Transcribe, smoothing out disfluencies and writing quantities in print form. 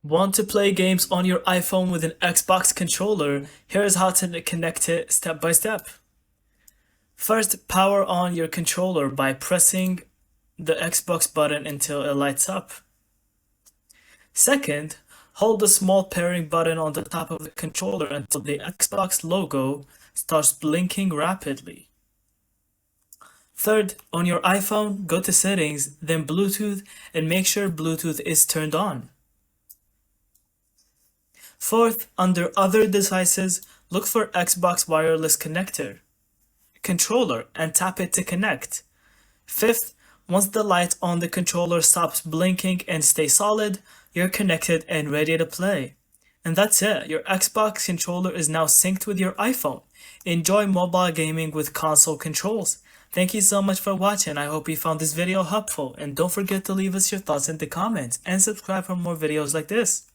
Want to play games on your iPhone with an Xbox controller? Here's how to connect it step by step. First, power on your controller by pressing the Xbox button until it lights up. Second, hold the small pairing button on the top of the controller until the Xbox logo starts blinking rapidly. Third, on your iPhone, go to Settings, then Bluetooth, and make sure Bluetooth is turned on. Fourth, under Other Devices, look for Xbox Wireless Connector controller and tap it to connect. Fifth, once the light on the controller stops blinking and stays solid, you're connected and ready to play. And that's it, your Xbox controller is now synced with your iPhone. Enjoy mobile gaming with console controls. Thank you so much for watching. I hope you found this video helpful, and don't forget to leave us your thoughts in the comments and subscribe for more videos like this.